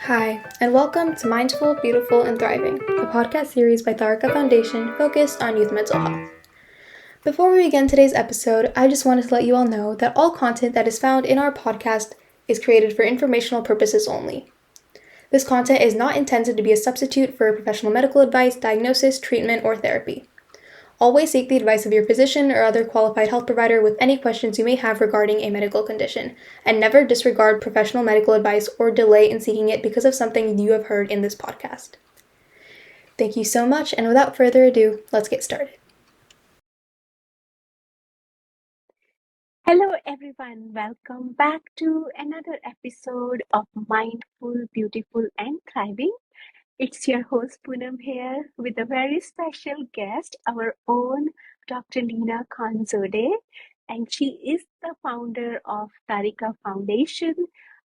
Hi, and welcome to Mindful, Beautiful, and Thriving, a podcast series by Taarika Foundation focused on youth mental health. Before we begin today's episode, I just wanted to let you all know that all content that is found in our podcast is created for informational purposes only. This content is not intended to be a substitute for professional medical advice, diagnosis, treatment, or therapy. Always seek the advice of your physician or other qualified health provider with any questions you may have regarding a medical condition, and never disregard professional medical advice or delay in seeking it because of something you have heard in this podcast. Thank you so much, and without further ado, let's get started. Hello, everyone. Welcome back to another episode of Mindful, Beautiful, and Thriving. It's your host Poonam here with a very special guest, our own Dr. Leena Khanzode, and she is the founder of Taarika Foundation.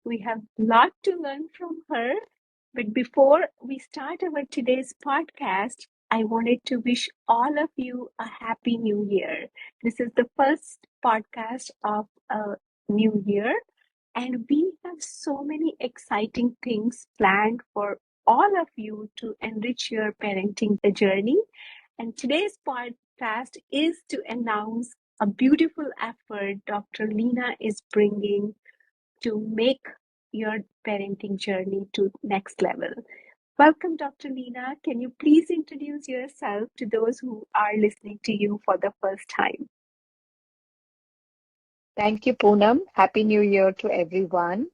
We have a lot to learn from her. But before we start our today's podcast, I wanted to wish all of you a happy new year. This is the first podcast of a new year, and we have so many exciting things planned for all of you to enrich your parenting journey. And today's podcast is to announce a beautiful effort Dr. Leena is bringing to make your parenting journey to next level. Welcome, Dr. Leena. Can you please introduce yourself to those who are listening to you for the first time? Thank you, Poonam. Happy New Year to everyone.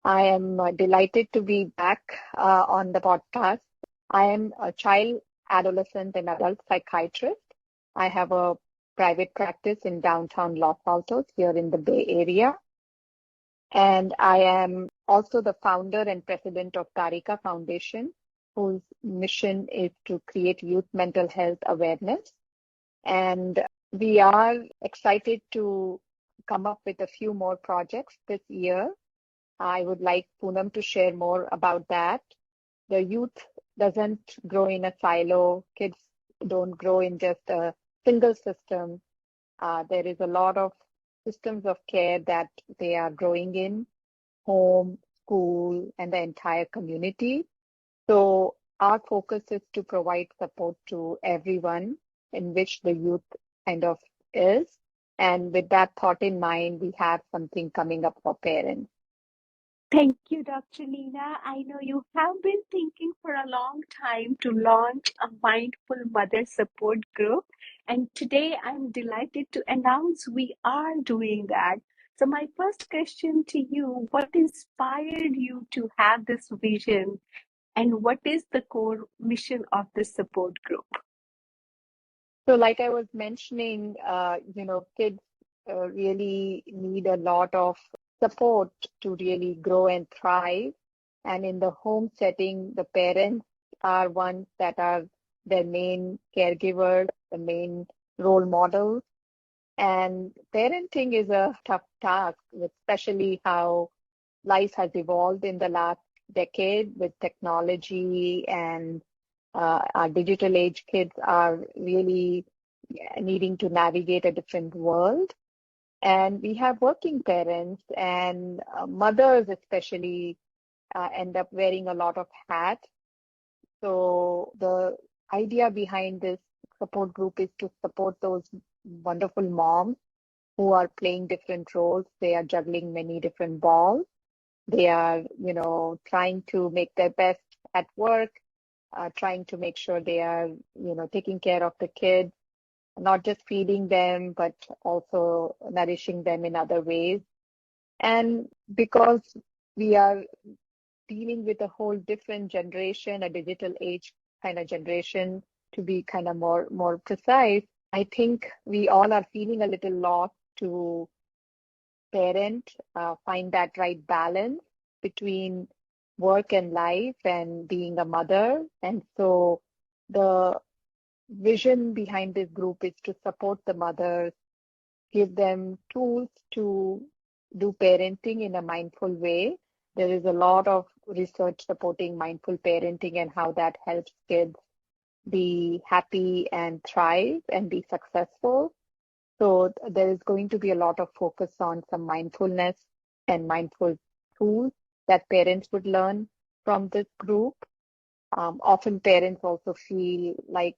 I am delighted to be back on the podcast. I am a child, adolescent, and adult psychiatrist. I have a private practice in downtown Los Altos here in the Bay Area. And I am also the founder and president of Taarika Foundation, whose mission is to create youth mental health awareness. And we are excited to come up with a few more projects this year. I would like Poonam to share more about that. The youth doesn't grow in a silo. Kids don't grow in just a single system. There is a lot of systems of care that they are growing in: home, school, and the entire community. So our focus is to provide support to everyone in which the youth kind of is. And with that thought in mind, we have something coming up for parents. Thank you, Dr. Leena. I know you have been thinking for a long time to launch a mindful mother support group. And today I'm delighted to announce we are doing that. So, my first question to you: what inspired you to have this vision, and what is the core mission of this support group? So, like I was mentioning, kids really need a lot of support to really grow and thrive. And in the home setting, the parents are ones that are their main caregivers, the main role models. And parenting is a tough task, especially how life has evolved in the last decade with technology and our digital age kids are really needing to navigate a different world. And we have working parents and mothers, especially, end up wearing a lot of hats. So the idea behind this support group is to support those wonderful moms who are playing different roles. They are juggling many different balls. They are, trying to make their best at work, trying to make sure they are, taking care of the kids, not just feeding them, but also nourishing them in other ways. And because we are dealing with a whole different generation, a digital age kind of generation, to be kind of more precise, I think we all are feeling a little lost to parent, find that right balance between work and life and being a mother. And so the vision behind this group is to support the mothers, give them tools to do parenting in a mindful way. There is a lot of research supporting mindful parenting and how that helps kids be happy and thrive and be successful. So there is going to be a lot of focus on some mindfulness and mindful tools that parents would learn. from this group. Often parents also feel like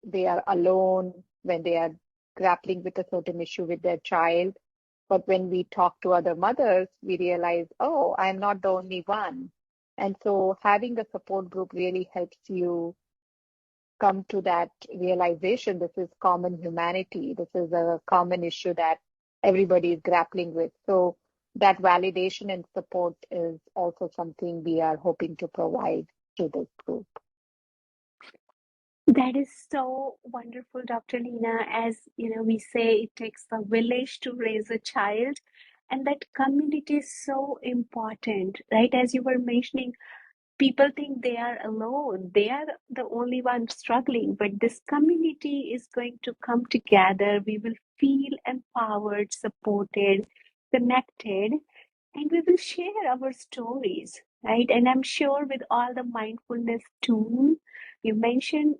they are alone when they are grappling with a certain issue with their child. But when we talk to other mothers, we realize, oh, I'm not the only one. And so having a support group really helps you come to that realization this is common humanity. This is a common issue that everybody is grappling with. So that validation and support is also something we are hoping to provide to this group. That is so wonderful, Dr. Leena. As you know, we say it takes a village to raise a child, and that community is so important, right? As you were mentioning, people think they are alone, they are the only one struggling, but this community is going to come together. We will feel empowered, supported, connected, and we will share our stories, right? And I'm sure with all the mindfulness tool you mentioned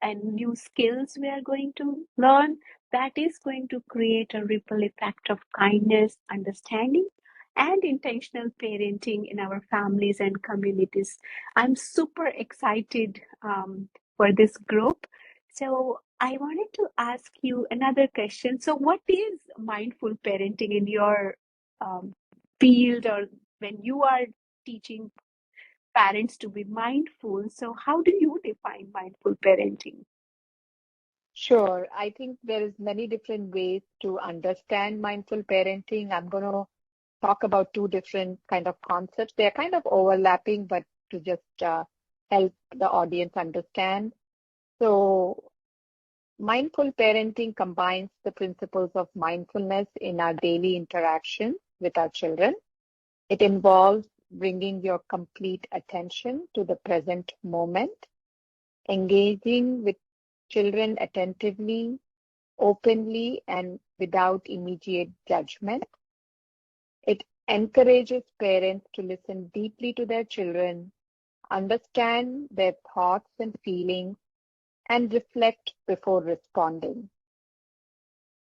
and new skills we are going to learn, that is going to create a ripple effect of kindness, understanding, and intentional parenting in our families and communities. I'm super excited for this group. So I wanted to ask you another question. So, what is mindful parenting in your um, field, or when you are teaching parents to be mindful? So, how do you define mindful parenting? Sure. I think there is many different ways to understand mindful parenting. I'm going to talk about two different kind of concepts. They're kind of overlapping, but to just help the audience understand. So, mindful parenting combines the principles of mindfulness in our daily interaction with our children. It involves bringing your complete attention to the present moment, engaging with children attentively, openly, and without immediate judgment. It encourages parents to listen deeply to their children, understand their thoughts and feelings, and reflect before responding.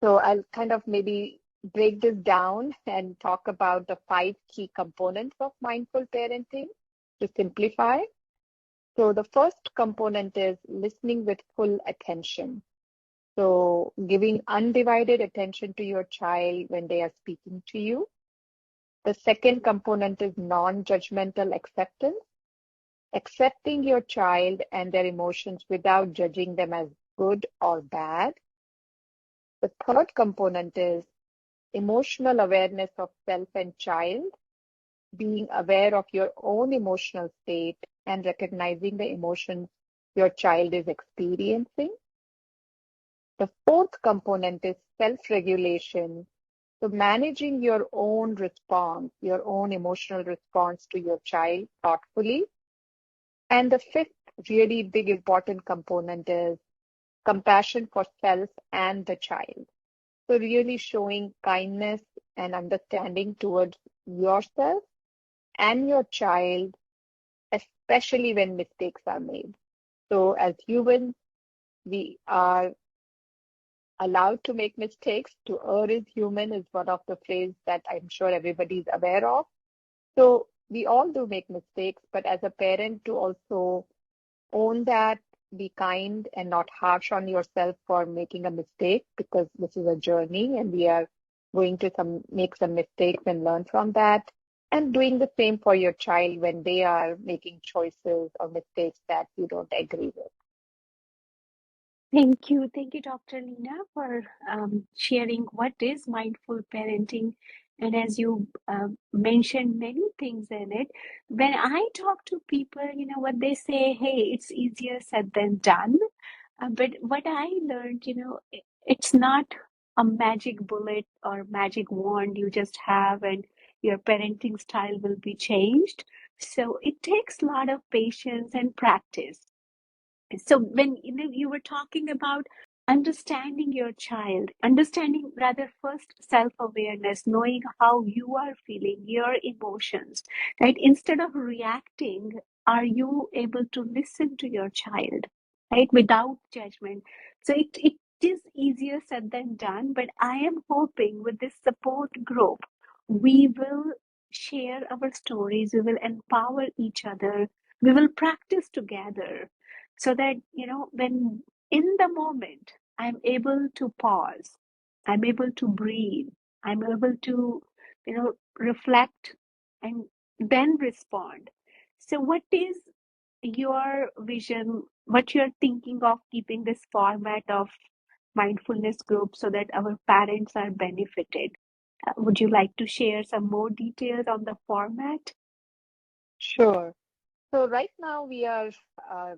So I'll kind of maybe break this down and talk about the five key components of mindful parenting to simplify. So the first component is listening with full attention. So giving undivided attention to your child when they are speaking to you. The second component is non-judgmental acceptance, accepting your child and their emotions without judging them as good or bad. The third component is emotional awareness of self and child, being aware of your own emotional state and recognizing the emotions your child is experiencing. The fourth component is self-regulation. So managing your own response, your own emotional response to your child thoughtfully. And the fifth really big important component is compassion for self and the child. So really showing kindness and understanding towards yourself and your child, especially when mistakes are made. So as humans, we are allowed to make mistakes. To err is human is one of the phrases that I'm sure everybody is aware of. So we all do make mistakes, but as a parent to also own that, be kind and not harsh on yourself for making a mistake because this is a journey and we are going to make some mistakes and learn from that. And doing the same for your child when they are making choices or mistakes that you don't agree with. Thank you, Dr. Leena, for sharing what is mindful parenting. And as you mentioned many things in it, when I talk to people, you know what they say, hey, it's easier said than done. But what I learned, it's not a magic bullet or magic wand you just have and your parenting style will be changed. So it takes a lot of patience and practice. So when you were talking about understanding your child, understanding rather first self-awareness, knowing how you are feeling, your emotions, right? Instead of reacting, are you able to listen to your child, right? Without judgment. So it is easier said than done, but I am hoping with this support group, we will share our stories, we will empower each other, we will practice together so that, when in the moment I'm able to pause, I'm able to breathe, I'm able to, reflect and then respond. So, what is your vision, what you're thinking of keeping this format of mindfulness group so that our parents are benefited? Would you like to share some more details on the format? Sure. So right now we are, uh,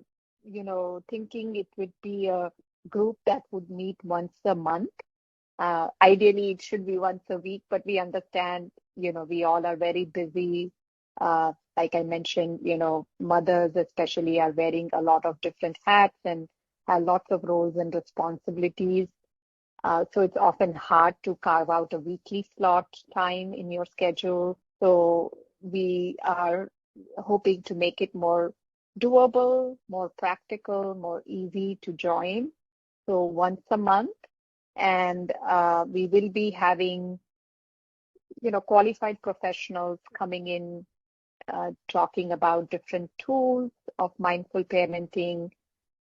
thinking it would be a group that would meet once a month. Ideally, it should be once a week, but we understand, we all are very busy. Like I mentioned, mothers especially are wearing a lot of different hats and have lots of roles and responsibilities. So it's often hard to carve out a weekly slot time in your schedule. So we are hoping to make it more doable, more practical, more easy to join. So once a month, and we will be having, qualified professionals coming in, talking about different tools of mindful parenting.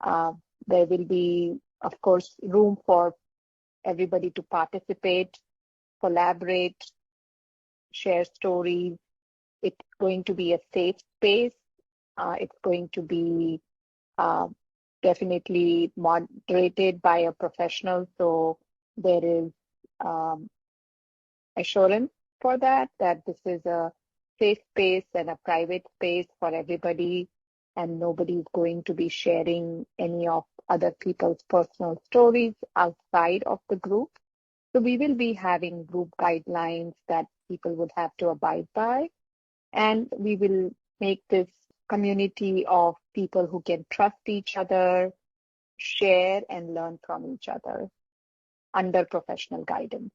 Uh, there will be, of course, room for everybody to participate, collaborate, share stories. It's going to be a safe space. It's going to be uh, definitely moderated by a professional. So there is um, assurance for that, that this is a safe space and a private space for everybody, and nobody is going to be sharing any of other people's personal stories outside of the group. So we will be having group guidelines that people would have to abide by, and we will make this community of people who can trust each other, share and learn from each other under professional guidance.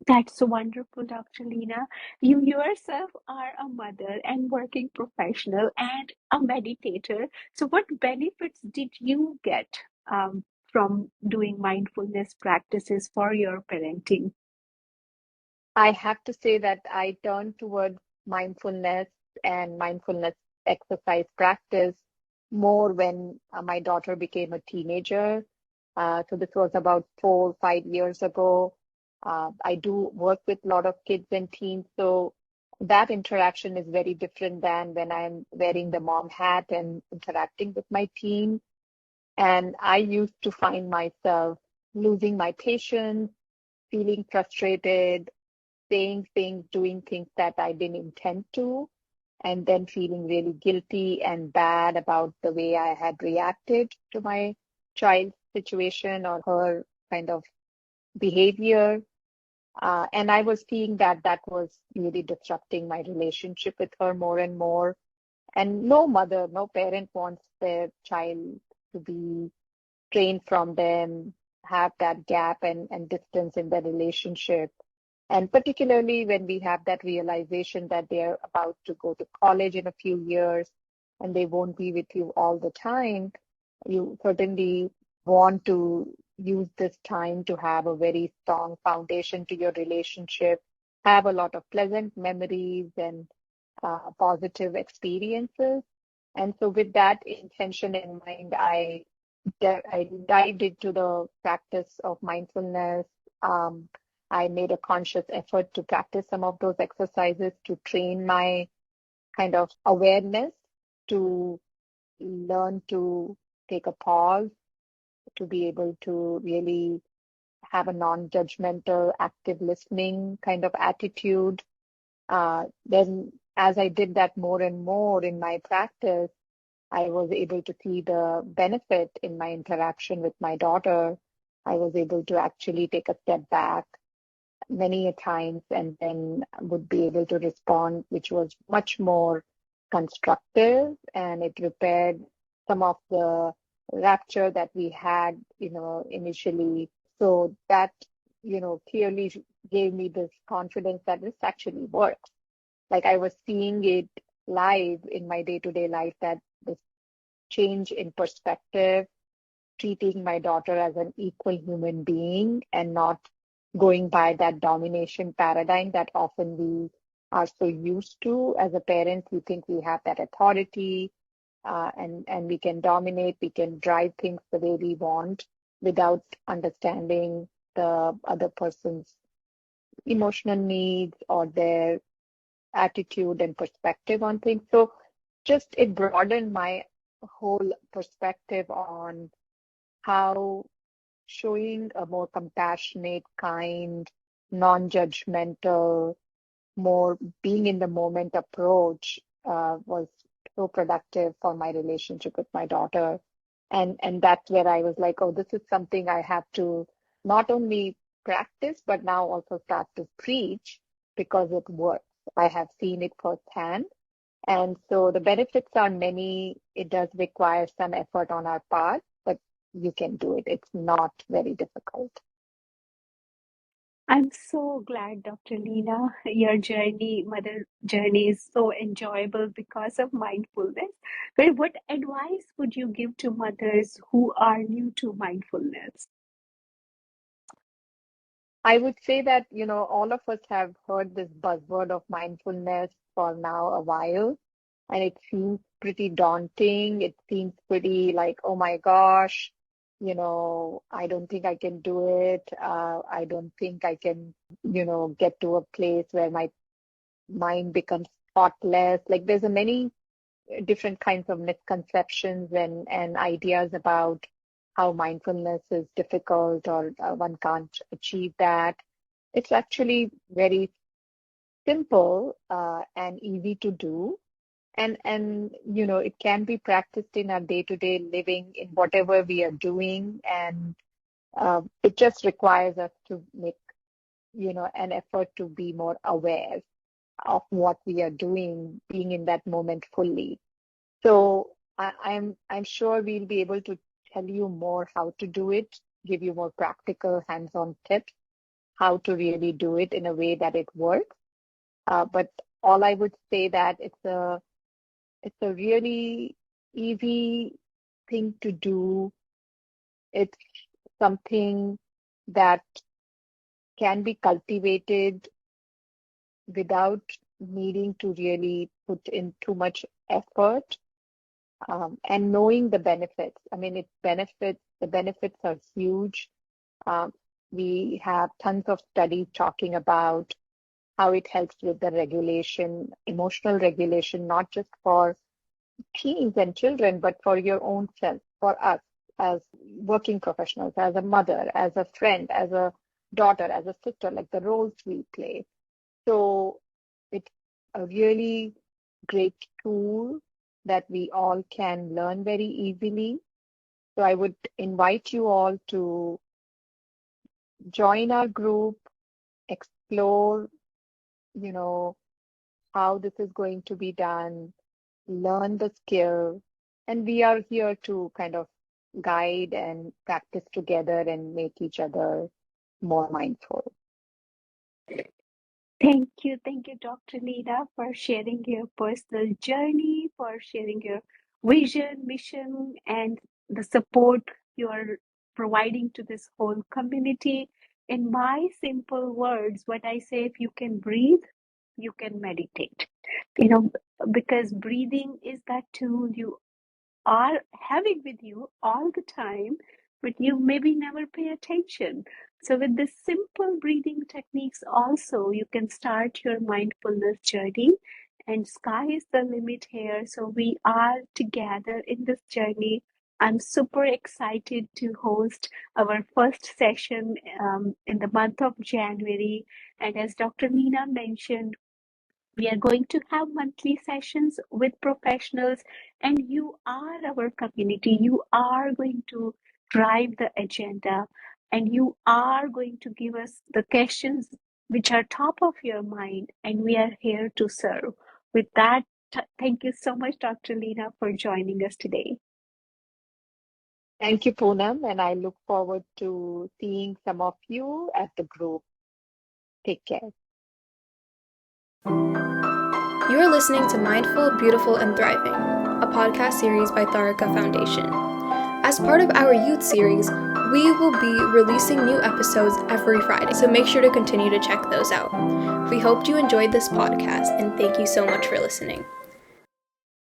That's so wonderful, Dr. Leena. You yourself are a mother and working professional and a meditator. So, what benefits did you get from doing mindfulness practices for your parenting? I have to say that I turned towards mindfulness and mindfulness exercise practice more when my daughter became a teenager. So this was about 4 or 5 years ago. I do work with a lot of kids and teens, so that interaction is very different than when I'm wearing the mom hat and interacting with my teen. And I used to find myself losing my patience, feeling frustrated, saying things, doing things that I didn't intend to, and then feeling really guilty and bad about the way I had reacted to my child's situation or her kind of behavior. And I was seeing that that was really disrupting my relationship with her more and more. And no mother, no parent wants their child to be strained from them, have that gap and distance in the relationship. And particularly when we have that realization that they're about to go to college in a few years and they won't be with you all the time, you certainly want to use this time to have a very strong foundation to your relationship, have a lot of pleasant memories and positive experiences. And so, with that intention in mind, I dived into the practice of mindfulness. Um, I made a conscious effort to practice some of those exercises to train my kind of awareness, to learn to take a pause, to be able to really have a non-judgmental, active listening kind of attitude. Then, as I did that more and more in my practice, I was able to see the benefit in my interaction with my daughter. I was able to actually take a step back many a times and then would be able to respond, which was much more constructive, and it repaired some of the rapture that we had, initially. So that, clearly gave me this confidence that this actually works. Like I was seeing it live in my day-to-day life, that this change in perspective, treating my daughter as an equal human being and not going by that domination paradigm that often we are so used to. As a parent, we think we have that authority, and we can dominate, we can drive things the way we want without understanding the other person's emotional needs or their attitude and perspective on things. So just it broadened my whole perspective on how showing a more compassionate, kind, non-judgmental, more being in the moment approach was so productive for my relationship with my daughter. And that's where I was like, oh, this is something I have to not only practice, but now also start to preach because it works. I have seen it firsthand. And so the benefits are many. It does require some effort on our part, but you can do it. It's not very difficult. I'm so glad, Dr. Leena, your journey, mother journey is so enjoyable because of mindfulness. But what advice would you give to mothers who are new to mindfulness? I would say that, all of us have heard this buzzword of mindfulness for now a while, and it seems pretty daunting. It seems pretty like, oh my gosh, I don't think I can do it. I don't think I can, get to a place where my mind becomes thoughtless. Like there's a many different kinds of misconceptions and ideas about how mindfulness is difficult or one can't achieve that. It's actually very simple and easy to do. And it can be practiced in our day-to-day living in whatever we are doing. And it just requires us to make, an effort to be more aware of what we are doing, being in that moment fully. So I'm sure we'll be able to tell you more how to do it, give you more practical hands-on tips, how to really do it in a way that it works. But all I would say that it's a really easy thing to do. It's something that can be cultivated without needing to really put in too much effort. And knowing the benefits. I mean, the benefits are huge. Um, we have tons of studies talking about how it helps with the regulation, emotional regulation, not just for teens and children, but for your own self, for us as working professionals, as a mother, as a friend, as a daughter, as a sister, like the roles we play. So it's a really great tool that we all can learn very easily. So I would invite you all to join our group, explore, you know, how this is going to be done, learn the skill, and we are here to kind of guide and practice together and make each other more mindful. Thank you, Dr. Leena, for sharing your personal journey, for sharing your vision, mission, and the support you're providing to this whole community. In my simple words, what I say, if you can breathe, you can meditate. You know, because breathing is that tool you are having with you all the time, but you maybe never pay attention. So, with this simple breathing techniques, also, you can start your mindfulness journey, and sky is the limit here. So, we are together in this journey. I'm super excited to host our first session in the month of January. And as Dr. Leena mentioned, we are going to have monthly sessions with professionals, and you are our community. You are going to drive the agenda, and you are going to give us the questions which are top of your mind, and we are here to serve. With that, thank you so much, Dr. Leena, for joining us today. Thank you, Poonam, and I look forward to seeing some of you at the group. Take care. You are listening to Mindful, Beautiful, and Thriving, a podcast series by Taarika Foundation. As part of our youth series, We will be releasing new episodes every Friday, so make sure to continue to check those out. We hoped you enjoyed this podcast, and thank you so much for listening.